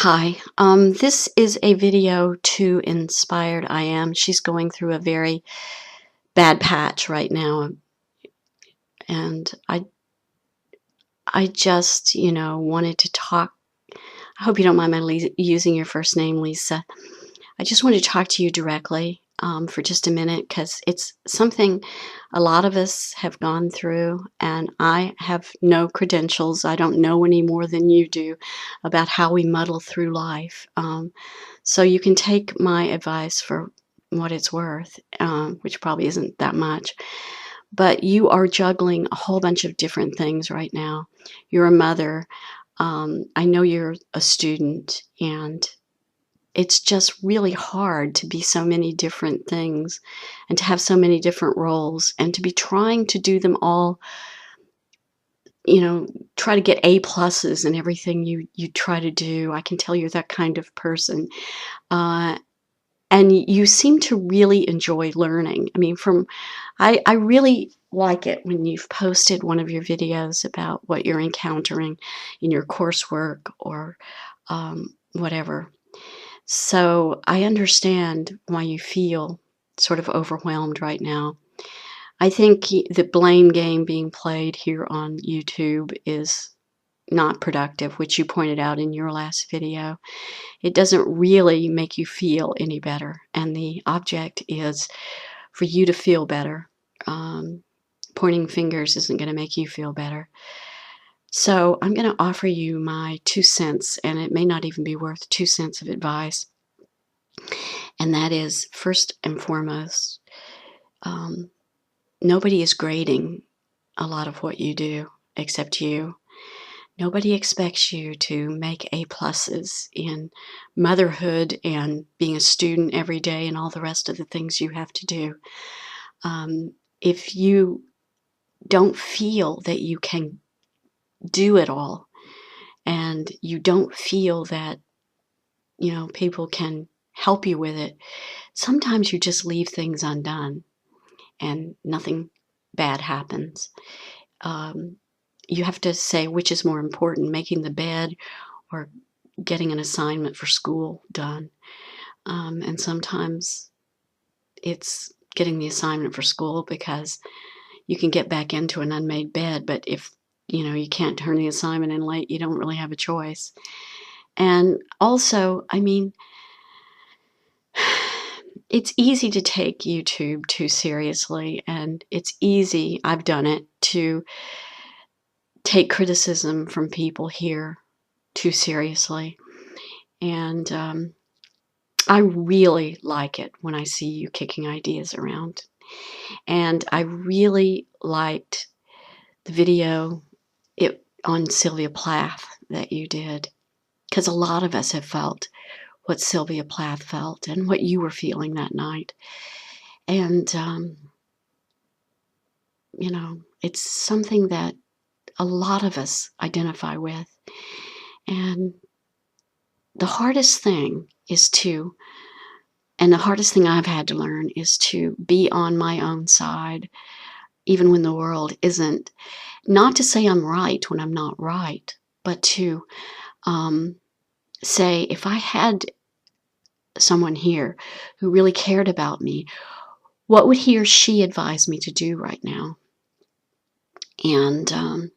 Hi, this is a video to Inspired I Am. She's going through a very bad patch right now, and I just, wanted to talk. I hope you don't mind my using your first name, Lisa. I just wanted to talk to you directly for just a minute because it's something a lot of us have gone through, and I have no credentials. I don't know any more than you do about how we muddle through life. So you can take my advice for what it's worth, which probably isn't that much. But you are juggling a whole bunch of different things right now. You're a mother. I know you're a student, and it's just really hard to be so many different things and to have so many different roles and to be trying to do them all, try to get A pluses in everything you try to do. I can tell you're that kind of person. Uh, and you seem to really enjoy learning. I mean, I really like it when you've posted one of your videos about what you're encountering in your coursework or whatever. So I understand why you feel sort of overwhelmed right now. I think the blame game being played here on YouTube is not productive, which you pointed out in your last video. It doesn't really make you feel any better, and the object is for you to feel better. Pointing fingers isn't going to make you feel better. So I'm going to offer you my 2 cents, and it may not even be worth 2 cents of advice. And that is, first and foremost, nobody is grading a lot of what you do except you. Nobody expects you to make A pluses in motherhood and being a student every day and all the rest of the things you have to do. If you don't feel that you can do it all, and you don't feel that, people can help you with it, sometimes you just leave things undone and nothing bad happens. You have to say which is more important, making the bed or getting an assignment for school done. And sometimes it's getting the assignment for school because you can get back into an unmade bed, but if you can't turn the assignment in late, you don't really have a choice. And also, I mean, it's easy to take YouTube too seriously, and it's easy, I've done it, to take criticism from people here too seriously. And I really like it when I see you kicking ideas around. And I really liked the video on Sylvia Plath that you did, because a lot of us have felt what Sylvia Plath felt and what you were feeling that night. And, it's something that a lot of us identify with. And the hardest thing and the hardest thing I've had to learn is to be on my own side, even when the world isn't. Not to say I'm right when I'm not right, but to say, if I had someone here who really cared about me, what would he or she advise me to do right now? And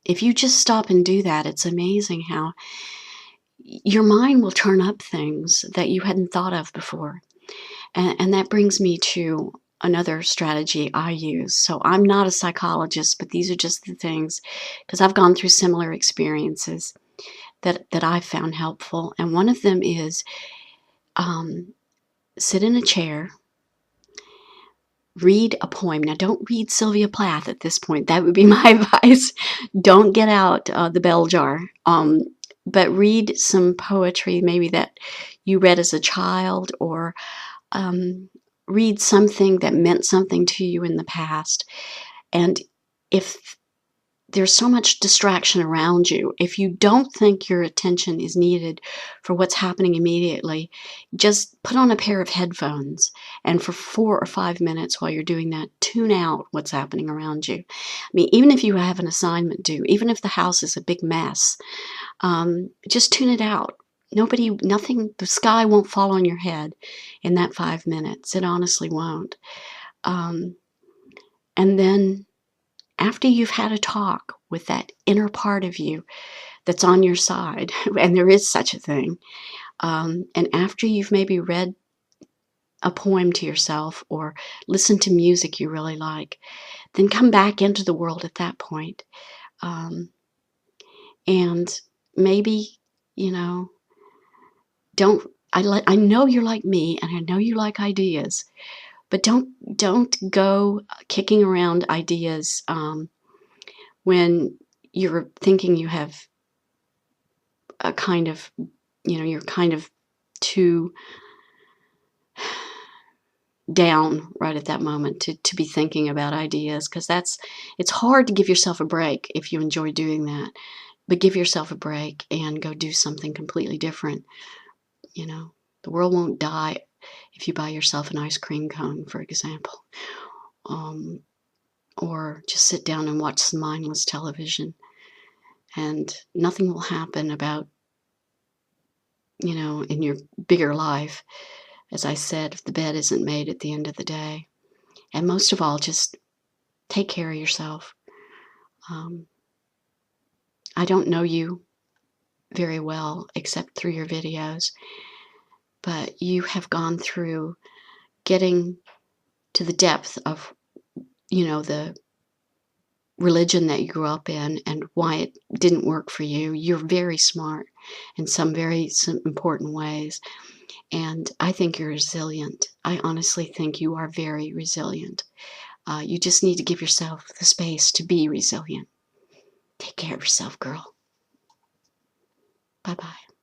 if you just stop and do that, it's amazing how your mind will turn up things that you hadn't thought of before. And that brings me to another strategy I use. So I'm not a psychologist, but these are just the things, because I've gone through similar experiences that I found helpful. And one of them is sit in a chair, read a poem. Now, don't read Sylvia Plath at this point. That would be my advice. Don't get out the bell jar. But read some poetry, maybe that you read as a child, or read something that meant something to you in the past. And if there's so much distraction around you, if you don't think your attention is needed for what's happening immediately, just put on a pair of headphones, and for 4 or 5 minutes while you're doing that, tune out what's happening around you. I mean, even if you have an assignment due, even if the house is a big mess, just tune it out. nothing, the sky won't fall on your head in that 5 minutes. It honestly won't. Um, and then after you've had a talk with that inner part of you that's on your side, and there is such a thing, and after you've maybe read a poem to yourself or listened to music you really like, then come back into the world at that point. Um, and maybe, you know, don't, I know you're like me and I know you like ideas, but don't go kicking around ideas when you're thinking you have a kind of, you're kind of too down right at that moment to be thinking about ideas, because it's hard to give yourself a break if you enjoy doing that. But give yourself a break and go do something completely different. You know, the world won't die if you buy yourself an ice cream cone, for example, or just sit down and watch some mindless television, and nothing will happen about, in your bigger life, as I said, if the bed isn't made at the end of the day. And most of all, just take care of yourself. Um, I don't know you very well except through your videos, but you have gone through getting to the depth of, the religion that you grew up in and why it didn't work for you. You're very smart in some important ways. And I think you're resilient. I honestly think you are very resilient. You just need to give yourself the space to be resilient. Take care of yourself, girl. Bye-bye.